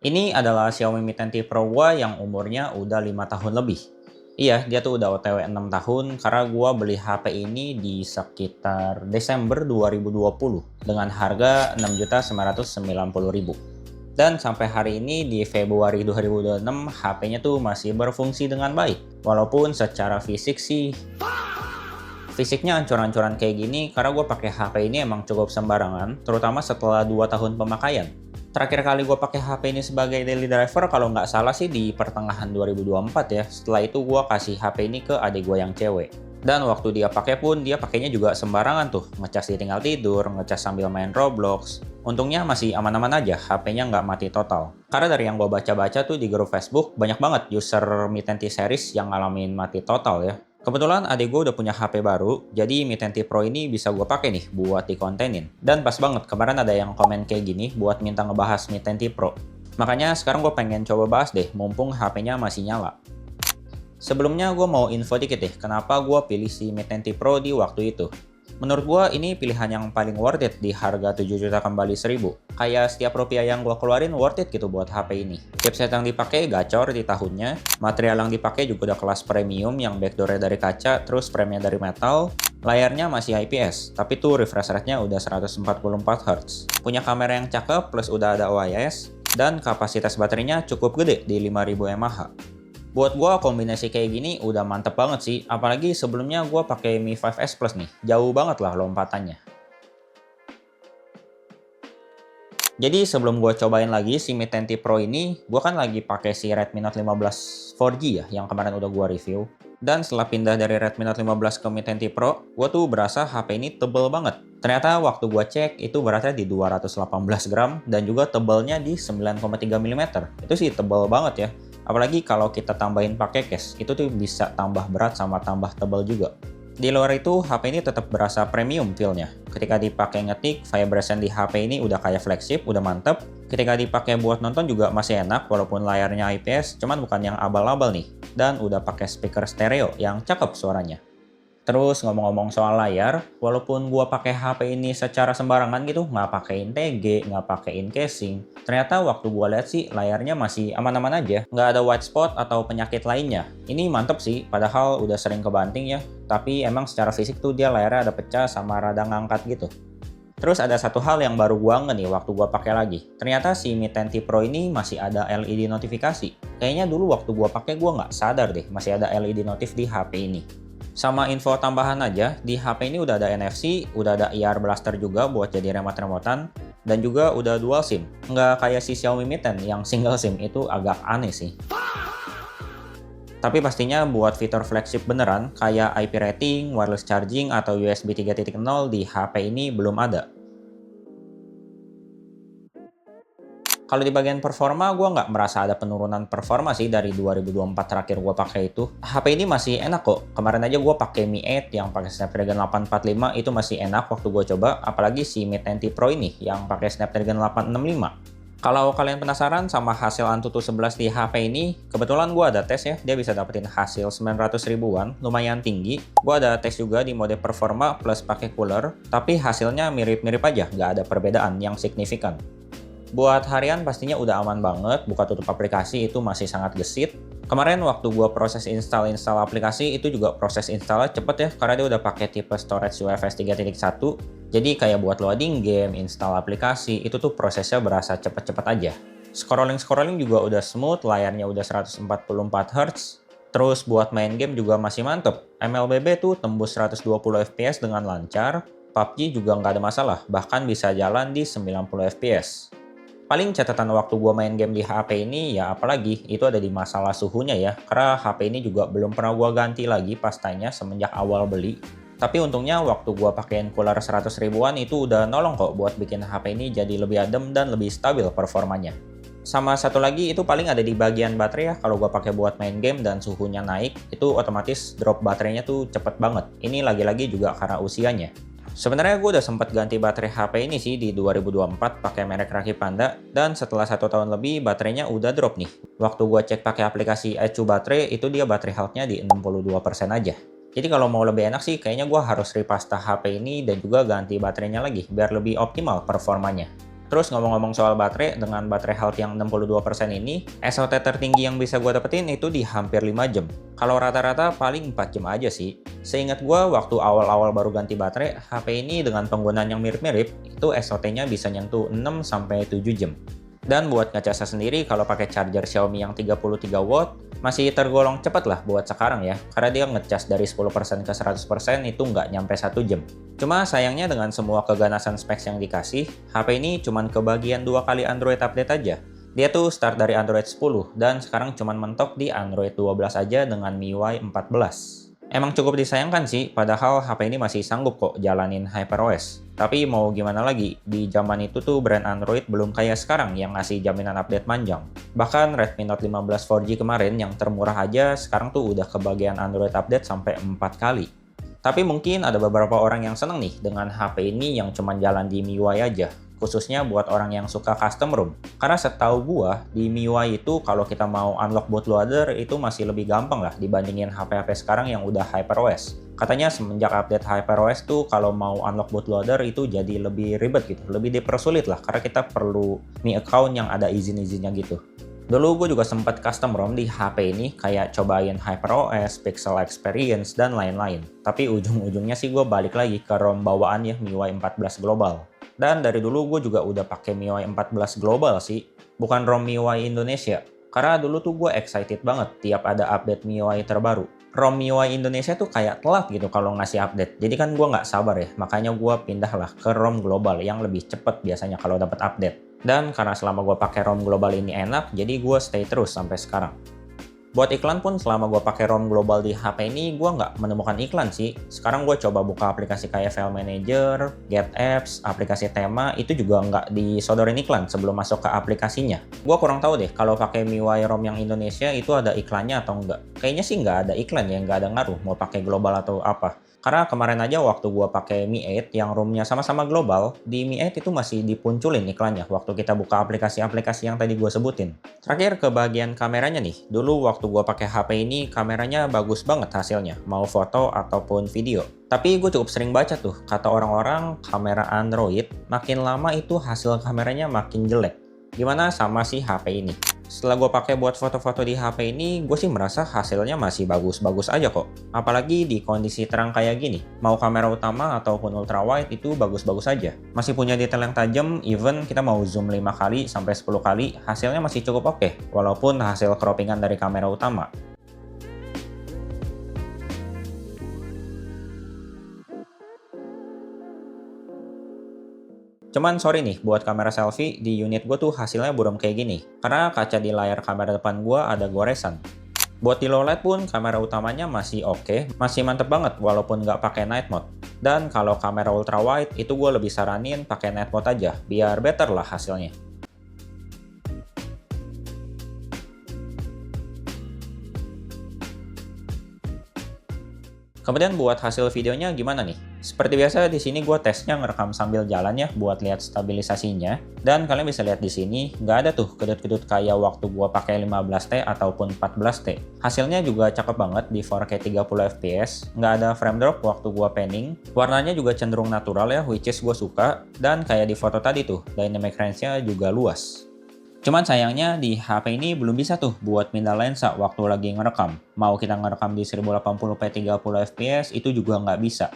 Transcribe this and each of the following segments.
Ini adalah Xiaomi Mi 10T Pro gua yang umurnya udah 5 tahun lebih. Iya, dia tuh udah OTW 6 tahun karena gua beli HP ini di sekitar Desember 2020 dengan harga 6.990.000. Dan sampai hari ini di Februari 2026 HP-nya tuh masih berfungsi dengan baik. Walaupun secara fisik sih fisiknya ancur-ancuran kayak gini karena gue pakai HP ini emang cukup sembarangan, terutama setelah 2 tahun pemakaian. Terakhir kali gue pakai HP ini sebagai daily driver kalau nggak salah sih di pertengahan 2024 ya. Setelah itu gue kasih HP ini ke adik gue yang cewek. Dan waktu dia pakai pun dia pakainya juga sembarangan tuh, ngecas ditinggal tidur, ngecas sambil main Roblox. Untungnya masih aman-aman aja, HP-nya nggak mati total. Karena dari yang gue baca-baca tuh di grup Facebook, banyak banget user Mi 10T series yang ngalamin mati total ya. Kebetulan adik gue udah punya HP baru, jadi Mi 10T Pro ini bisa gue pakai nih buat dikontenin. Dan pas banget, kemarin ada yang komen kayak gini buat minta ngebahas Mi 10T Pro. Makanya sekarang gue pengen coba bahas deh, mumpung HP-nya masih nyala. Sebelumnya gue mau info dikit deh, kenapa gue pilih si Mi 10T Pro di waktu itu. Menurut gue ini pilihan yang paling worth it di harga 7 juta kembali 1000. Kayak setiap rupiah yang gue keluarin worth it gitu buat HP ini. Chipset yang dipakai gacor di tahunnya, material yang dipakai juga udah kelas premium yang backdoor-nya dari kaca, terus frame-nya dari metal, layarnya masih IPS, tapi tuh refresh rate-nya udah 144 Hz. Punya kamera yang cakep plus udah ada OIS, dan kapasitas baterainya cukup gede di 5000 mAh. Buat gua kombinasi kayak gini udah mantep banget sih, apalagi sebelumnya gua pakai Mi 5S Plus nih, jauh banget lah lompatannya. Jadi sebelum gua cobain lagi si Mi 10T Pro ini, gua kan lagi pakai si Redmi Note 15 4G ya, yang kemarin udah gua review. Dan setelah pindah dari Redmi Note 15 ke Mi 10T Pro, gua tuh berasa HP ini tebel banget. Ternyata waktu gua cek itu beratnya di 218 gram dan juga tebelnya di 9,3 mm. Itu sih tebel banget ya. Apalagi kalau kita tambahin pakai case, itu tuh bisa tambah berat sama tambah tebal juga. Di luar itu, HP ini tetap berasa premium feel-nya. Ketika dipakai ngetik, vibration di HP ini udah kayak flagship, udah mantep. Ketika dipakai buat nonton juga masih enak, walaupun layarnya IPS, cuman bukan yang abal-abal nih. Dan udah pakai speaker stereo yang cakep suaranya. Terus ngomong-ngomong soal layar, walaupun gua pakai HP ini secara sembarangan gitu, nggak pakein TG, nggak pakein casing, ternyata waktu gua lihat sih layarnya masih aman-aman aja, nggak ada white spot atau penyakit lainnya. Ini mantep sih, padahal udah sering kebanting ya, tapi emang secara fisik tuh dia layarnya ada pecah sama rada ngangkat gitu. Terus ada satu hal yang baru gua nge nih waktu gua pakai lagi. Ternyata si Mi 10T Pro ini masih ada LED notifikasi. Kayaknya dulu waktu gua pakai gua nggak sadar deh masih ada LED notif di HP ini. Sama info tambahan aja, di HP ini udah ada NFC, udah ada IR Blaster juga buat jadi remote-remotan, dan juga udah dual SIM. Nggak kayak si Xiaomi Mi 10 yang single SIM, itu agak aneh sih. Tapi pastinya buat fitur flagship beneran, kayak IP rating, wireless charging, atau USB 3.0 di HP ini belum ada. Kalau di bagian performa, gue nggak merasa ada penurunan performa sih dari 2024 terakhir gue pakai itu. HP ini masih enak kok. Kemarin aja gue pakai Mi 8 yang pakai Snapdragon 845 itu masih enak waktu gue coba. Apalagi si Mi 10T Pro ini yang pakai Snapdragon 865. Kalau kalian penasaran sama hasil Antutu 11 di HP ini, kebetulan gue ada tes ya. Dia bisa dapetin hasil 900 ribuan, lumayan tinggi. Gue ada tes juga di mode performa plus pakai cooler, tapi hasilnya mirip-mirip aja, nggak ada perbedaan yang signifikan. Buat harian pastinya udah aman banget, buka tutup aplikasi itu masih sangat gesit. Kemarin waktu gua proses install aplikasi itu juga proses installnya cepet ya, karena dia udah pakai tipe storage UFS 3.1. Jadi kayak buat loading game, install aplikasi, itu tuh prosesnya berasa cepet-cepet aja. Scrolling juga udah smooth, layarnya udah 144 Hz. Terus buat main game juga masih mantep. MLBB tuh tembus 120 FPS dengan lancar, PUBG juga nggak ada masalah, bahkan bisa jalan di 90 FPS. Paling catatan waktu gua main game di HP ini ya apalagi itu ada di masalah suhunya ya. Karena HP ini juga belum pernah gua ganti lagi pastanya semenjak awal beli. Tapi untungnya waktu gua pakein cooler 100 ribuan itu udah nolong kok buat bikin HP ini jadi lebih adem dan lebih stabil performanya. Sama satu lagi itu paling ada di bagian baterai ya. Kalau gua pakai buat main game dan suhunya naik, itu otomatis drop baterainya tuh cepet banget. Ini lagi-lagi juga karena usianya. Sebenarnya gue udah sempat ganti baterai HP ini sih di 2024 pakai merek Rakit Panda, dan setelah 1 tahun lebih baterainya udah drop nih. Waktu gue cek pakai aplikasi Ecu Baterai itu dia baterai health-nya di 62% aja. Jadi kalau mau lebih enak sih kayaknya gue harus repasta HP ini dan juga ganti baterainya lagi biar lebih optimal performanya. Terus ngomong-ngomong soal baterai, dengan baterai health yang 62% ini, SOT tertinggi yang bisa gue dapetin itu di hampir 5 jam. Kalau rata-rata paling 4 jam aja sih. Seingat gue, waktu awal-awal baru ganti baterai, HP ini dengan penggunaan yang mirip-mirip, itu SOT-nya bisa nyentuh 6-7 jam. Dan buat ngecasnya sendiri, kalau pakai charger Xiaomi yang 33 watt, masih tergolong cepat lah buat sekarang ya, karena dia ngecas dari 10% ke 100% itu nggak nyampe 1 jam. Cuma sayangnya dengan semua keganasan specs yang dikasih, HP ini cuman kebagian 2 kali Android update aja. Dia tuh start dari Android 10 dan sekarang cuman mentok di Android 12 aja dengan MIUI 14. Emang cukup disayangkan sih, padahal HP ini masih sanggup kok jalanin HyperOS. Tapi mau gimana lagi, di zaman itu tuh brand Android belum kayak sekarang yang ngasih jaminan update panjang. Bahkan Redmi Note 15 4G kemarin yang termurah aja sekarang tuh udah kebagian Android update sampai 4 kali. Tapi mungkin ada beberapa orang yang seneng nih dengan HP ini yang cuma jalan di MIUI aja, khususnya buat orang yang suka custom ROM. Karena setahu gua, di MIUI itu kalau kita mau unlock bootloader itu masih lebih gampang lah dibandingin HP-HP sekarang yang udah HyperOS. Katanya semenjak update HyperOS tuh kalau mau unlock bootloader itu jadi lebih ribet gitu, lebih dipersulit lah karena kita perlu Mi account yang ada izin-izinnya gitu. Dulu gue juga sempat custom ROM di HP ini, kayak cobain HyperOS, Pixel Experience, dan lain-lain. Tapi ujung-ujungnya sih gue balik lagi ke ROM bawaan ya MIUI 14 Global. Dan dari dulu gue juga udah pakai MIUI 14 Global sih, bukan ROM MIUI Indonesia. Karena dulu tuh gue excited banget tiap ada update MIUI terbaru. ROM MIUI Indonesia tuh kayak telat gitu kalau ngasih update. Jadi kan gue nggak sabar ya, makanya gue pindahlah ke ROM Global yang lebih cepet biasanya kalau dapat update. Dan karena selama gue pakai ROM global ini enak, jadi gue stay terus sampai sekarang. Buat iklan pun selama gue pakai ROM global di HP ini, gue nggak menemukan iklan sih. Sekarang gue coba buka aplikasi kayak File Manager, Get Apps, aplikasi tema, itu juga nggak disodorin iklan sebelum masuk ke aplikasinya. Gue kurang tahu deh kalau pakai MIUI ROM yang Indonesia itu ada iklannya atau enggak. Kayaknya sih nggak ada iklan ya, nggak ada ngaruh mau pakai global atau apa. Karena kemarin aja waktu gua pakai Mi 8 yang ROM-nya sama-sama global, di Mi 8 itu masih dipunculin iklannya waktu kita buka aplikasi-aplikasi yang tadi gua sebutin. Terakhir ke bagian kameranya nih. Dulu waktu gua pakai HP ini kameranya bagus banget hasilnya, mau foto ataupun video. Tapi gue cukup sering baca tuh, kata orang-orang kamera Android makin lama itu hasil kameranya makin jelek. Gimana sama si HP ini? Setelah gue pakai buat foto-foto di HP ini, gue sih merasa hasilnya masih bagus-bagus aja kok. Apalagi di kondisi terang kayak gini. Mau kamera utama ataupun ultrawide itu bagus-bagus aja. Masih punya detail yang tajam, even kita mau zoom 5 kali sampai 10 kali, hasilnya masih cukup oke. Walaupun hasil croppingan dari kamera utama. Cuman sorry nih, buat kamera selfie, di unit gue tuh hasilnya buram kayak gini. Karena kaca di layar kamera depan gue ada goresan. Buat di low light pun kamera utamanya masih oke, masih mantep banget walaupun nggak pakai night mode. Dan kalau kamera ultra wide itu gue lebih saranin pakai night mode aja, biar better lah hasilnya. Kemudian buat hasil videonya gimana nih? Seperti biasa di sini gue tesnya ngerekam sambil jalan ya buat lihat stabilisasinya. Dan kalian bisa lihat di sini nggak ada tuh kedut-kedut kayak waktu gue pakai 15T ataupun 14T. Hasilnya juga cakep banget di 4K 30 fps, nggak ada frame drop waktu gue panning. Warnanya juga cenderung natural ya, which is gue suka. Dan kayak di foto tadi tuh, dynamic range-nya juga luas. Cuman sayangnya di HP ini belum bisa tuh buat pindah lensa waktu lagi ngerekam. Mau kita ngerekam di 1080p 30 fps itu juga nggak bisa.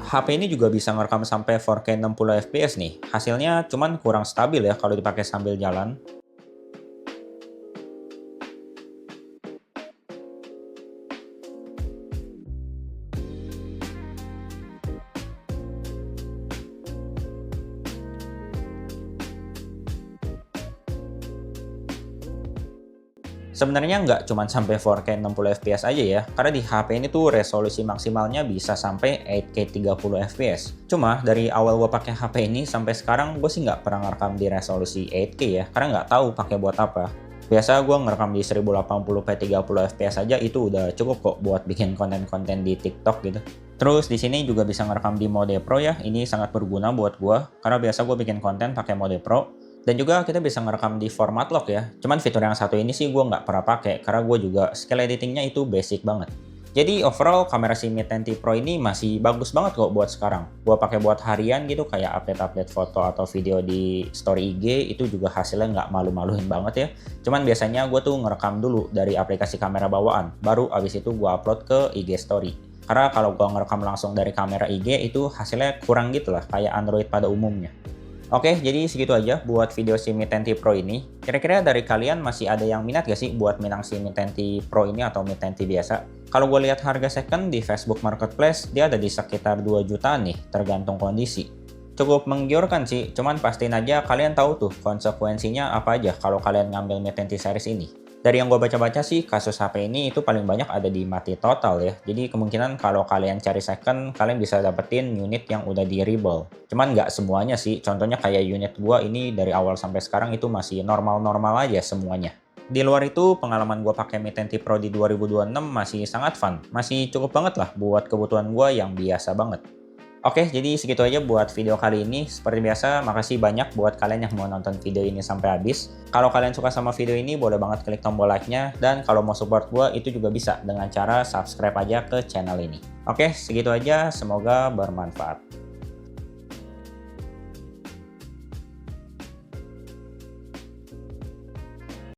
HP ini juga bisa ngerekam sampai 4K 60 fps nih. Hasilnya cuman kurang stabil ya kalau dipakai sambil jalan. Sebenarnya nggak cuma sampai 4K 60 fps aja ya, karena di HP ini tuh resolusi maksimalnya bisa sampai 8K 30 fps. Cuma dari awal gue pakai HP ini sampai sekarang gue sih nggak pernah ngerekam di resolusi 8K ya, karena nggak tahu pakai buat apa. Biasa gue ngerekam di 1080p 30 fps aja itu udah cukup kok buat bikin konten-konten di TikTok gitu. Terus di sini juga bisa ngerekam di mode Pro ya, ini sangat berguna buat gue, karena biasa gue bikin konten pakai mode Pro. Dan juga kita bisa ngerekam di format lock ya. Cuman fitur yang satu ini sih gue nggak pernah pakai karena gue juga skill editingnya itu basic banget. Jadi overall kamera si Mi 10T Pro ini masih bagus banget kok buat sekarang. Gue pakai buat harian gitu kayak update-update foto atau video di story IG itu juga hasilnya nggak malu-maluin banget ya. Cuman biasanya gue tuh ngerekam dulu dari aplikasi kamera bawaan, baru abis itu gue upload ke IG story. Karena kalau gue ngerekam langsung dari kamera IG itu hasilnya kurang gitu lah kayak Android pada umumnya. Oke, jadi segitu aja buat video si Mi 10T Pro ini. Kira-kira dari kalian masih ada yang minat gak sih buat minang si Mi 10T Pro ini atau Mi 10T biasa? Kalau gue lihat harga second di Facebook Marketplace, dia ada di sekitar 2 jutaan nih, tergantung kondisi. Cukup menggiurkan sih, cuman pastiin aja kalian tahu tuh konsekuensinya apa aja kalau kalian ngambil Mi 10T series ini. Dari yang gue baca-baca sih, kasus HP ini itu paling banyak ada di mati total ya. Jadi kemungkinan kalau kalian cari second, kalian bisa dapetin unit yang udah di rebuild. Cuman nggak semuanya sih, contohnya kayak unit gue ini dari awal sampai sekarang itu masih normal-normal aja semuanya. Di luar itu, pengalaman gue pakai Mi 10T Pro di 2026 masih sangat fun. Masih cukup banget lah buat kebutuhan gue yang biasa banget. Oke, jadi segitu aja buat video kali ini. Seperti biasa, makasih banyak buat kalian yang mau nonton video ini sampai habis. Kalau kalian suka sama video ini, boleh banget klik tombol like-nya. Dan kalau mau support gue, itu juga bisa dengan cara subscribe aja ke channel ini. Oke, segitu aja. Semoga bermanfaat.